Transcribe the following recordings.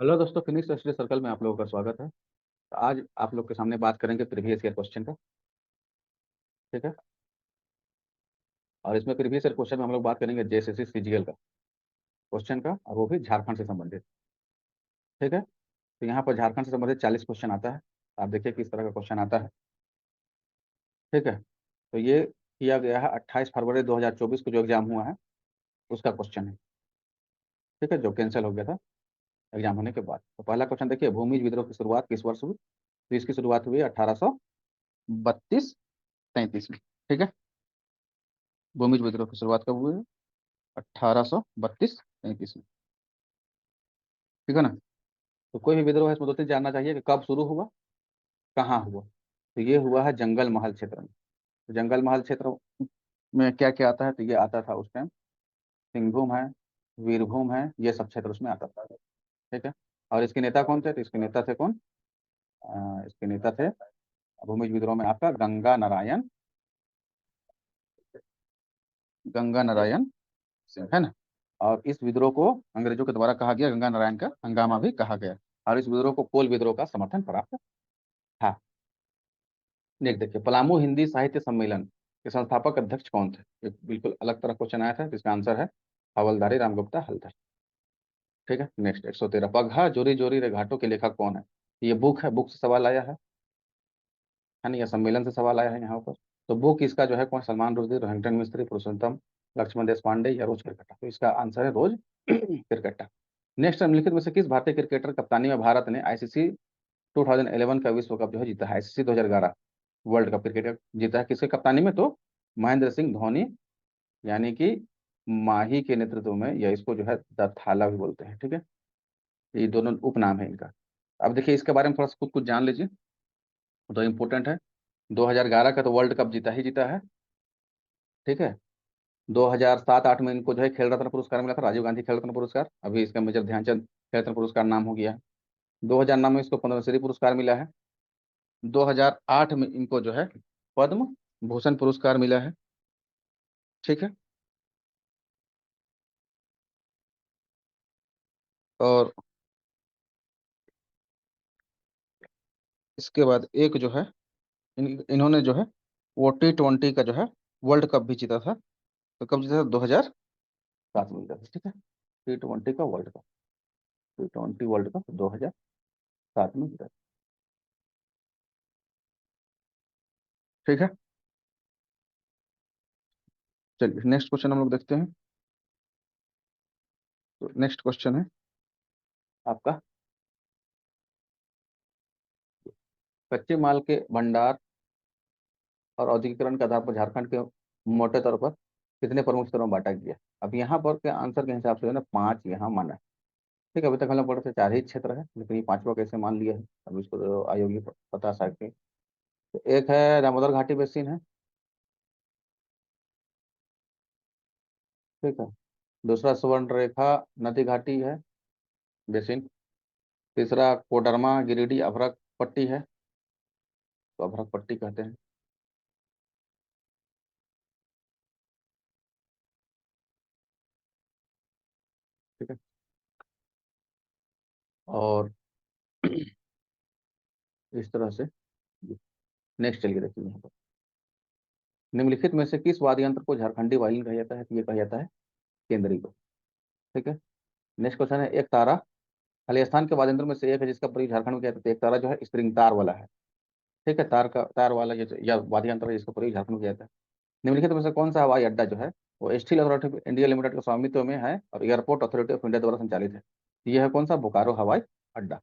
Hello दोस्तों, Phoenix study circle में आप लोगों का स्वागत है। तो आज आप लोग के सामने बात करेंगे प्रीवियस ईयर क्वेश्चन का। ठीक है। और इसमें प्रीवियस ईयर क्वेश्चन में हम लोग बात करेंगे जेएसएससी सीजीएल का क्वेश्चन का, और वो भी झारखंड से संबंधित। ठीक है। तो यहाँ पर झारखंड से संबंधित 40 क्वेश्चन आता है। आप देखिए किस तरह का क्वेश्चन आता है। ठीक है। तो ये किया गया है 28 फरवरी 2024 को जो एग्जाम हुआ है उसका क्वेश्चन है। ठीक है, जो कैंसिल हो गया था एग्जाम होने के बाद। तो पहला क्वेश्चन देखिए, भूमिज विद्रोह की शुरुआत किस वर्ष हुई? तो इसकी शुरुआत हुई 1832-33 में। ठीक है। भूमिज विद्रोह की शुरुआत कब हुई? 1832-33 में। ठीक है ना। तो कोई भी विद्रोह है इसमें दो चीज जानना चाहिए कि कब शुरू हुआ, कहाँ हुआ। तो ये हुआ है जंगल महल क्षेत्र में। तो जंगल महल क्षेत्र में क्या क्या आता है? तो ये आता था उस टाइम सिंहभूम है, वीरभूम है, ये सब क्षेत्र उसमें आता था। ठीक है। और इसके नेता कौन थे? तो इसके नेता थे कौन? इसके नेता थे भूमिज विद्रोह में आपका गंगा नारायण सिंह, है ना। और इस विद्रोह को अंग्रेजों के द्वारा कहा गया गंगा नारायण का हंगामा भी कहा गया। और इस विद्रोह को कोल विद्रोह का समर्थन प्राप्त था। नेक्स्ट देखिए, पलामू हिंदी साहित्य सम्मेलन के संस्थापक अध्यक्ष कौन थे? एक बिल्कुल अलग तरह क्वेश्चन आया था, जिसका आंसर है हवलदारी रामगुप्ता हल्दर। ठीक है। नेक्स्ट 113, पगहा जोरी जोरी रे घाटों के लेखक कौन है? ये बुक है, बुक से सवाल आया है ना, या सम्मेलन से सवाल आया है यहाँ पर। तो बुक इसका जो है कौन? सलमान रुश्दी, रोहिंटन मिस्त्री, पुरुषोत्तम, लक्ष्मण देश पांडे या रोज किरकट्टा। तो इसका आंसर है रोज किरकट्टा। नेक्स्ट, निम्नलिखित में से किस भारतीय क्रिकेटर कप्तानी में भारत ने आईसीसी 2011 का विश्व कप जो है जीता है? आईसीसी 2011 वर्ल्ड कप क्रिकेट जीता है किसके कप्तानी में? तो महेंद्र सिंह धोनी, यानी कि माही के नेतृत्व में, या इसको जो है द थाला भी बोलते हैं। ठीक है। ये दोनों उपनाम है इनका। अब देखिए इसके बारे में थोड़ा सा कुछ कुछ जान लीजिए, तो इम्पोर्टेंट है। 2011 का तो वर्ल्ड कप जीता ही जीता है। ठीक है। 2007-8 में इनको जो है खेल रत्न पुरस्कार मिला था, राजीव गांधी खेल रत्न पुरस्कार। अभी इसका मेजर ध्यानचंद खेल रत्न पुरस्कार नाम हो गया है। 2009 में इसको पद्मश्री पुरस्कार मिला है। 2008 में इनको जो है पद्म भूषण पुरस्कार मिला है। ठीक है। और इसके बाद एक जो है इन्होंने जो है वो T20 का जो है वर्ल्ड कप भी जीता था। तो कब जीता था? 2007 में जीता था। ठीक है। T20 का world cup, T20 world cup 2007 में जीता था। ठीक है। चलिए नेक्स्ट क्वेश्चन हम लोग देखते हैं। तो नेक्स्ट क्वेश्चन है आपका, कच्चे माल के भंडार और औद्योगिकरण के आधार पर झारखंड के मोटे तौर पर कितने प्रमुख क्षेत्रों में बांटा गया? अब यहाँ पर के आंसर के हिसाब से जो है ना 5 यहाँ माना है। ठीक है। अभी तक हम लोग पढ़े थे 4 ही क्षेत्र है, लेकिन ये 5वां कैसे मान लिया है अब इसको तो आयोग ही बता सकते हैं। तो एक है दामोदर घाटी बेसिन है। ठीक है। दूसरा सुवर्ण रेखा नदी घाटी है, बेसिन। तीसरा कोडरमा गिरिडीह अभ्रक पट्टी है, तो अभ्रक पट्टी कहते हैं। ठीक है। और इस तरह से नेक्स्ट चलिए देखिए यहाँ पर, निम्नलिखित में से किस वाद्य यंत्र को झारखंडी वायलिन कहा जाता है? तो ये कहा जाता है केंद्री को। ठीक है। नेक्स्ट क्वेश्चन है, एक तारा खाली स्थान के वाद्य यंत्र में से एक है जिसका प्रयोग झारखंड में किया जाता है। एक तारा जो है स्ट्रिंग तार वाला है। ठीक है। तार वाला जो या वाद्य यंत्र है जिसका प्रयोग झारखंड में किया जाता है। निम्नलिखित में से कौन सा हवाई अड्डा जो है वो steel authority of India limited के स्वामित्व में है और एयरपोर्ट अथॉरिटी ऑफ इंडिया द्वारा संचालित है? यह है कौन सा? बोकारो हवाई अड्डा।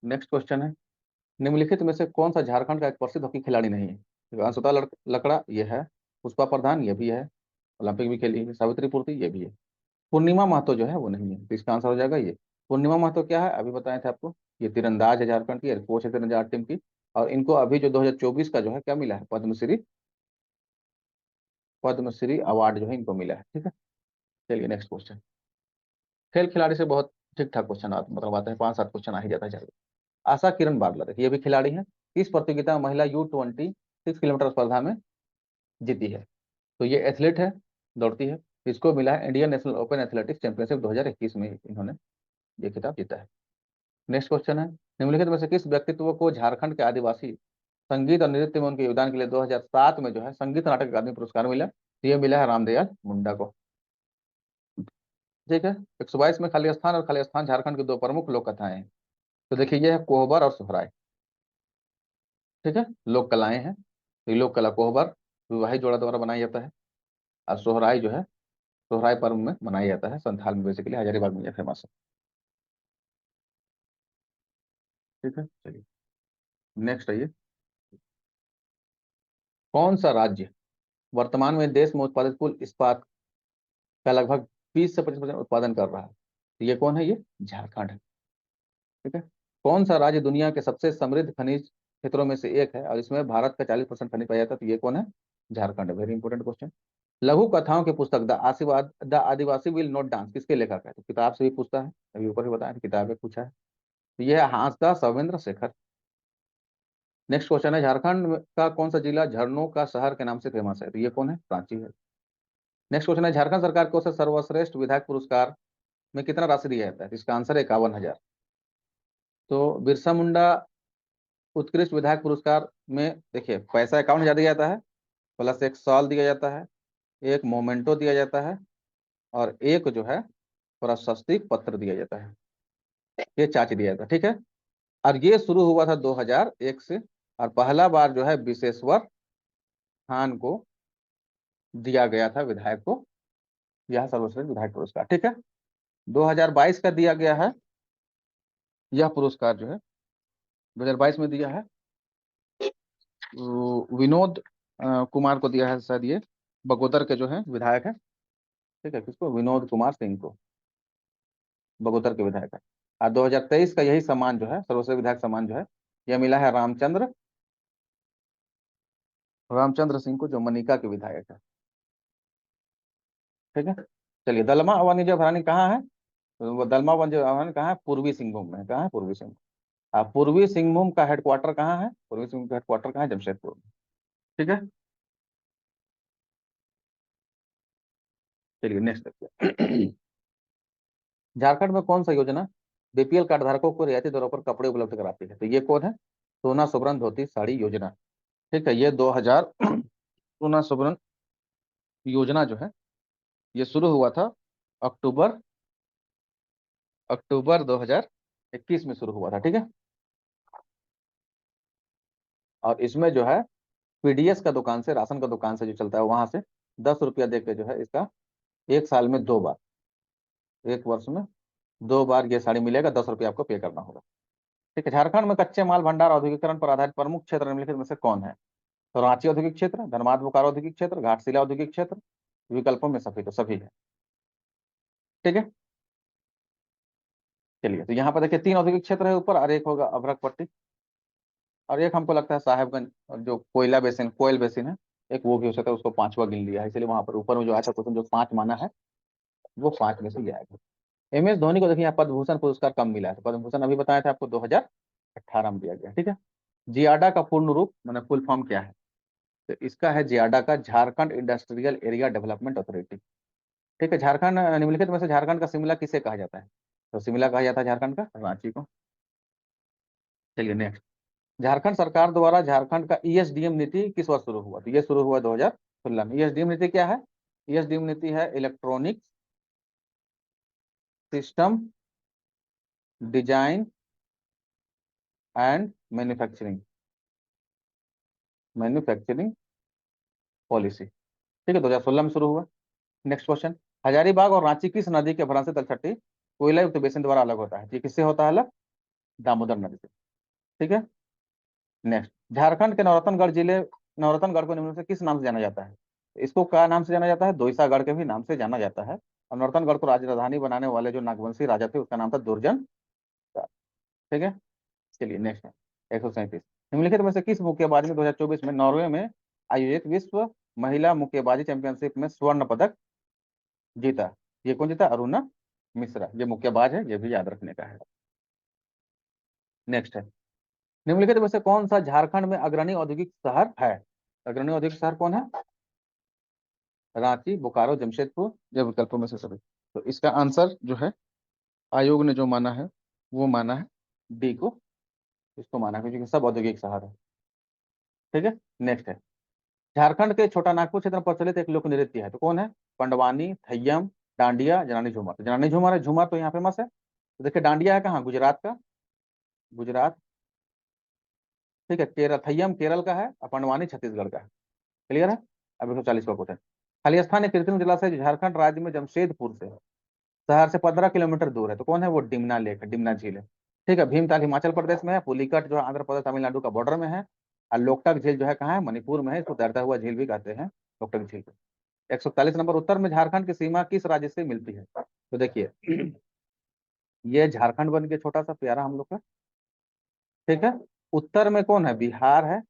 नेक्स्ट क्वेश्चन है, निम्नलिखित में से कौन सा झारखंड का एक प्रसिद्ध हॉकी खिलाड़ी नहीं है? तो अंशुता लकड़ा ये है, पुष्पा प्रधान ये भी है, ओलंपिक भी खेली है, सावित्री पूर्ति ये भी है। पूर्णिमा महतो जो है वो नहीं है, तो इसका आंसर हो जाएगा ये। पूर्णिमा महतो क्या है? अभी बताए थे आपको, ये तीरंदाज है झारखंड की, कोच है तीरंदाज टीम की। और इनको अभी जो 2024 का जो है क्या मिला है? पद्मश्री अवार्ड जो है इनको मिला है। ठीक है। चलिए नेक्स्ट क्वेश्चन, खेल खिलाड़ी से बहुत ठीक ठाक क्वेश्चन मतलब आते हैं, 5-7 क्वेश्चन आ ही जाता है। चलिए, आशा किरण बारला देखिए, ये भी खिलाड़ी हैं। इस प्रतियोगिता में महिला U20 6 किलोमीटर स्पर्धा में जीती है। तो ये एथलीट है, दौड़ती है। इसको मिला है Indian national open athletics championship 2021 में इन्होंने ये खिताब जीता है। नेक्स्ट क्वेश्चन है, निम्नलिखित में से किस व्यक्तित्व को झारखंड के आदिवासी संगीत और नृत्य में उनके योगदान के लिए 2007 में जो है संगीत नाटक अकादमी पुरस्कार मिला? तो ये मिला है रामदयाल मुंडा को। ठीक है, 122 में खाली स्थान और खाली स्थान झारखंड की दो प्रमुख लोक कथाएं हैं। तो देखिए ये है कोहबर और सोहराय। ठीक है, लोक कलाएं हैं। तो ये लोक कला कोहबर विवाहित जोड़ा द्वारा बनाया जाता है, और सोहराय जो है सोहराय पर्व में मनाया जाता है, संथाल में बेसिकली हजारीबाग में ये फेमस है। ठीक है, चलिए नेक्स्ट आइए। कौन सा राज्य वर्तमान में देश में उत्पादित कुल इस्पात का लगभग 20 से 25% उत्पादन कर रहा है? तो ये कौन है? ये झारखंड है। ठीक है, कौन सा राज्य दुनिया के सबसे समृद्ध खनिज क्षेत्रों में से एक है और इसमें भारत का 40% खनिज पाया जाता है? तो ये कौन है? झारखंड है। Very important question. लघु कथाओं की पुस्तक the Adivasi will not dance किसके लेखक है? तो किताब से भी पूछता है, अभी ऊपर भी बताया किताबें पूछा है। तो ये है हांसदा सौवेंद्र शेखर। नेक्स्ट क्वेश्चन है, झारखंड का कौन सा जिला झरनों का शहर के नाम से फेमस है? तो ये कौन है? रांची है। नेक्स्ट क्वेश्चन है, झारखंड सरकार को सर्वश्रेष्ठ विधायक पुरस्कार में कितना राशि दिया जाता है? तो इसका आंसर है 51,000। तो बिरसा मुंडा उत्कृष्ट विधायक पुरस्कार में देखिए पैसा 51,000 दिया जाता है, प्लस एक साल दिया जाता है, एक मोमेंटो दिया जाता है, और एक जो है प्रशस्ति पत्र दिया जाता है। ये चार्ज दिया जाता है। ठीक है, और ये शुरू हुआ था 2001 से, और पहला बार जो है विशेश्वर खान को दिया गया था, विधायक को, यह सर्वश्रेष्ठ विधायक पुरस्कार। ठीक है, 2022 का दिया गया है यह पुरस्कार जो है 2022 में दिया है विनोद कुमार को दिया है शायद, ये बगोदर के जो है विधायक है। ठीक है, किसको? विनोद कुमार सिंह को, बगोदर के विधायक है। और 2023 का यही सम्मान जो है सर्वश्रेष्ठ विधायक सम्मान जो है यह मिला है रामचंद्र सिंह को, जो मनिका के विधायक है। ठीक है, चलिए दलमा वन्य अभयारण्य कहाँ है? तो वो दलमा वन्य अभयारण्य कहाँ है? पूर्वी सिंहभूम में। कहाँ है? पूर्वी सिंहभूम। पूर्वी सिंहभूम का हेडक्वार्टर कहाँ है? पूर्वी सिंहभूम का हेडक्वार्टर कहाँ है? जमशेदपुर में। ठीक है, चलिए नेक्स्ट देखिए। झारखंड में कौन सा योजना बीपीएल कार्ड धारकों को रियायती दरों पर कपड़े उपलब्ध कराती है? तो ये कौन है? सोना सुवर्ण धोती साड़ी योजना। ठीक है, ये 2000 सोना सुवर्ण योजना जो है ये शुरू हुआ था अक्टूबर अक्टूबर 2021 में शुरू हुआ था। ठीक है, और इसमें जो है पीडीएस का दुकान से, राशन का दुकान से जो चलता है वहां से 10 रुपया दे के जो है इसका एक साल में 2 बार, एक वर्ष में 2 बार ये साड़ी मिलेगा, 10 रुपया आपको पे करना होगा। ठीक है, झारखंड में कच्चे माल भंडार औद्योगिकरण पर आधारित प्रमुख क्षेत्र निम्नलिखित में से कौन है? तो रांची औद्योगिक क्षेत्र, धनबाद बोकारो औद्योगिक क्षेत्र, घाटशिला औद्योगिक क्षेत्र, विकल्पों में सभी तो सभी है। ठीक है, चलिए तो यहाँ पर देखिए 3 औद्योगिक क्षेत्र है ऊपर, और एक होगा अभरकपट्टी, और एक हमको लगता है साहेबगंज, और जो कोयला बेसिन, कोयल बेसिन है एक, वो भी हो सकता है, उसको 5वां गिन लिया है, इसलिए वहां पर ऊपर में जो आया था क्वेश्चन जो 5 माना है वो 5 में से ही आएगा। एम एस धोनी को देखिए यहाँ पद्म भूषण पुरस्कार कब मिला है? तो पद्म भूषण अभी बताया था आपको 2018 में दिया गया। ठीक है, जियाडा का पूर्ण रूप मैंने फुल फॉर्म क्या है? तो इसका है जियाडा का Jharkhand industrial area development authority. ठीक है, झारखंड निम्नलिखित में से झारखंड का शिमला किसे कहा जाता है? तो शिमला कहा जाता है झारखंड का रांची को। चलिए नेक्स्ट, झारखंड सरकार द्वारा झारखंड का ईएसडीएम नीति किस वर्ष शुरू हुआ? तो ये शुरू हुआ 2016 में। ईएसडीएम नीति क्या है? ईएसडीएम नीति है electronic system design and manufacturing manufacturing policy. ठीक है, 2016 में शुरू हुआ। नेक्स्ट क्वेश्चन, हजारीबाग और रांची किस नदी के भरण से तलछटी कोयला युक्त बेसिन द्वारा अलग होता है? ये किससे होता है अलग? दामोदर नदी से। ठीक है, नेक्स्ट, झारखंड के नौरतनगढ़ को निम्न से किस नाम से जाना जाता है? इसको क्या नाम से जाना जाता है? दोईसागढ़ के भी नाम से जाना जाता है। और नौरतनगढ़ को राजधानी बनाने वाले जो नागवंशी राजा थे उसका नाम था दुर्जन। ठीक है, चलिए नेक्स्ट है 137, निम्नलिखित में से किस मुक्केबाज ने 2024 में नॉर्वे में आयोजित विश्व महिला मुक्केबाजी चैंपियनशिप में स्वर्ण पदक जीता? ये कौन जीता? अरुणा मिश्रा, ये मुक्केबाज है, ये भी याद रखने का है। नेक्स्ट है, निम्नलिखित में से कौन सा झारखंड में अग्रणी औद्योगिक शहर है? अग्रणी औद्योगिक शहर कौन है? रांची, बोकारो, जमशेदपुर, ये विकल्पों में से सभी। तो इसका आंसर जो है आयोग ने जो माना है वो माना है डी को, इसको माना है क्योंकि सब औद्योगिक शहर है। ठीक है, नेक्स्ट है झारखंड के छोटा नागपुर क्षेत्र में प्रचलित एक लोक नृत्य है, तो कौन है? पंडवानी, थय्यम, डांडिया, जनानी झूमर। तो जनानी झूमर है, झूमर तो यहाँ फेमस है। तो देखिए डांडिया है कहाँ? गुजरात का, गुजरात। ठीक है, केरल, थय्यम केरल का है और पंडवानी छत्तीसगढ़ का है। क्लियर है? अब 140 का क्वेश्चन। खाली स्थान एक कृत्रिम जलाशय जो झारखंड राज्य में जमशेदपुर से शहर से 15 किलोमीटर दूर है, तो कौन है? वो डिमना लेक है, डिमना झील है। ठीक है, भीमताल हिमाचल प्रदेश में है, पुलिकट जो है आंध्र प्रदेश तमिलनाडु का बॉर्डर में है, और लोकटक झील जो है कहाँ है? मणिपुर में है, इसको तैरता हुआ झील भी कहते हैं, लोकटक झील को। 141 नंबर, उत्तर में झारखंड की सीमा किस राज्य से मिलती है? तो देखिए ये झारखंड बन के छोटा सा प्यारा हम लोग का। ठीक है, उत्तर में कौन है? बिहार है।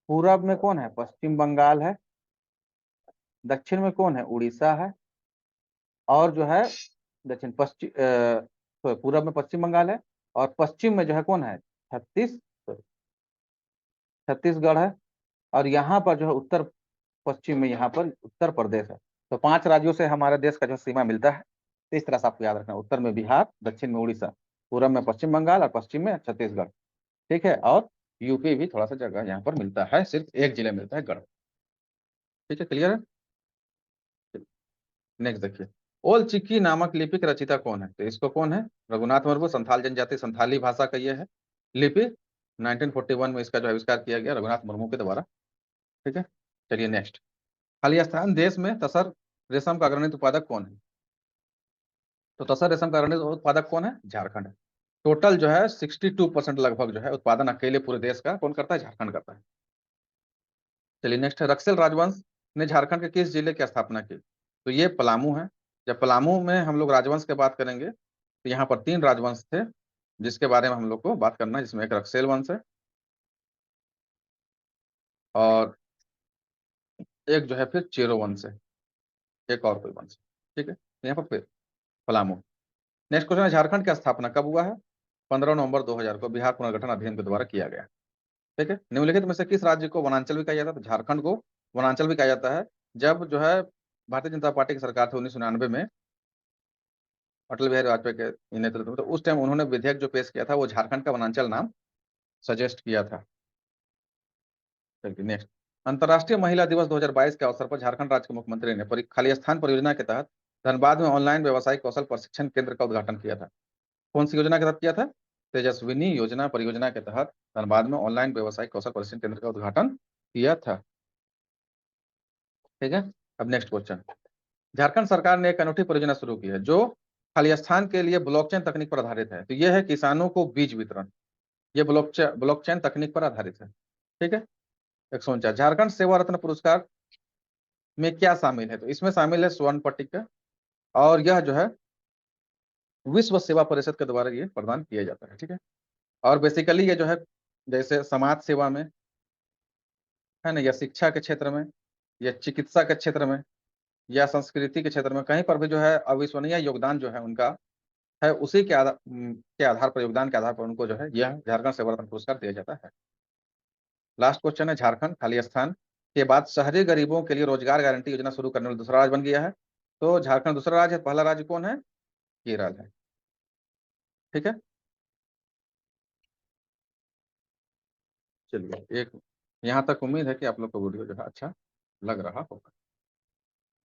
पूरब में कौन है? पश्चिम बंगाल है। दक्षिण में कौन है? उड़ीसा है। और जो है दक्षिण पश्चिम पूरब में पश्चिम बंगाल है, और पश्चिम में जो है कौन है? छत्तीसगढ़ है। और यहाँ पर जो है उत्तर पश्चिम में यहाँ पर उत्तर प्रदेश है। तो 5 राज्यों से हमारे देश का जो सीमा मिलता है। तो इस तरह से आपको याद रखना, उत्तर में बिहार, दक्षिण में उड़ीसा, पूरब में पश्चिम बंगाल और पश्चिम में छत्तीसगढ़। ठीक है, और यूपी भी थोड़ा सा जगह यहाँ पर मिलता है, सिर्फ एक जिले में मिलता है, गढ़। ठीक है, क्लियर है? नेक्स्ट देखिए, ओल चिकी नामक लिपि के रचिता कौन है? तो इसको कौन है? रघुनाथ मुर्मू, संथाल जनजाति संथाली भाषा का ये है लिपि। 1941 में इसका जो आविष्कार किया गया रघुनाथ मुर्मू के द्वारा। ठीक है, चलिए नेक्स्ट। खाली स्थान देश में तसर रेशम का अग्रणी उत्पादक कौन है? तो तसर रेशम का अग्रणी उत्पादक कौन है? झारखंड है। टोटल जो है 62% लगभग जो है उत्पादन अकेले पूरे देश का कौन करता है? झारखंड करता है। चलिए नेक्स्ट है, रक्सेल राजवंश ने झारखंड के किस जिले की स्थापना की? तो ये पलामू है। जब पलामू में हम लोग राजवंश की बात करेंगे तो यहाँ पर 3 राजवंश थे जिसके बारे में हम लोग को बात करना है, जिसमें एक रक्सेल वंश है और एक जो है फिर चेरो वंश है, एक और कोई वंश है। ठीक है, यहाँ पर फिर पलामू। नेक्स्ट क्वेश्चन है, झारखंड की स्थापना कब हुआ है? 15 नवंबर 2000 को बिहार पुनर्गठन अधिनियम के द्वारा किया गया। ठीक है, निम्नलिखित में से किस राज्य को वनांचल भी कहा जाता है? तो झारखंड को वनांचल भी कहा जाता है। जब जो है भारतीय जनता पार्टी की सरकार थी 1999 में, अटल बिहारी वाजपेयी के नेतृत्व में, तो उस टाइम उन्होंने विधेयक जो पेश किया था वो झारखंड का वनांचल नाम सजेस्ट किया था। चलिए नेक्स्ट, अंतर्राष्ट्रीय महिला दिवस 2022 के अवसर पर झारखंड राज्य के मुख्यमंत्री ने खाली स्थान परियोजना के तहत धनबाद में ऑनलाइन व्यवसायिक कौशल प्रशिक्षण केंद्र का उद्घाटन किया था। कौन सी योजना के तहत किया था? तेजस्विनी योजना परियोजना के तहत धनबाद में ऑनलाइन व्यवसायिक कौशल प्रशिक्षण केंद्र का उद्घाटन किया था। ठीक है, अब नेक्स्ट क्वेश्चन, झारखंड सरकार ने एक अनूठी परियोजना शुरू की है जो खाली स्थान के लिए ब्लॉकचेन तकनीक पर आधारित है। तो यह है किसानों को बीज वितरण, ये ब्लॉकचेन तकनीक पर आधारित है। ठीक है, 149, झारखंड सेवा रत्न पुरस्कार में क्या शामिल है? तो इसमें शामिल है स्वर्ण पट्टिका, और यह जो है विश्व सेवा परिषद के द्वारा ये प्रदान किया जाता है। ठीक है, और बेसिकली ये जो है जैसे समाज सेवा में है ना, या शिक्षा के क्षेत्र में, या चिकित्सा के क्षेत्र में, या संस्कृति के क्षेत्र में, कहीं पर भी जो है अविस्मरणीय योगदान जो है उनका है, उसी के आधार पर, योगदान के आधार पर उनको जो है यह झारखंड सेवा रत्न पुरस्कार दिया जाता है। लास्ट क्वेश्चन है, झारखंड खाली स्थान के बाद शहरी गरीबों के लिए रोजगार गारंटी योजना शुरू करने वाला दूसरा राज्य बन गया है। तो झारखंड दूसरा राज्य है, पहला राज्य कौन है? केरल है। ठीक है, चलिए एक यहाँ तक उम्मीद है कि आप लोग को वीडियो जो है अच्छा लग रहा होगा।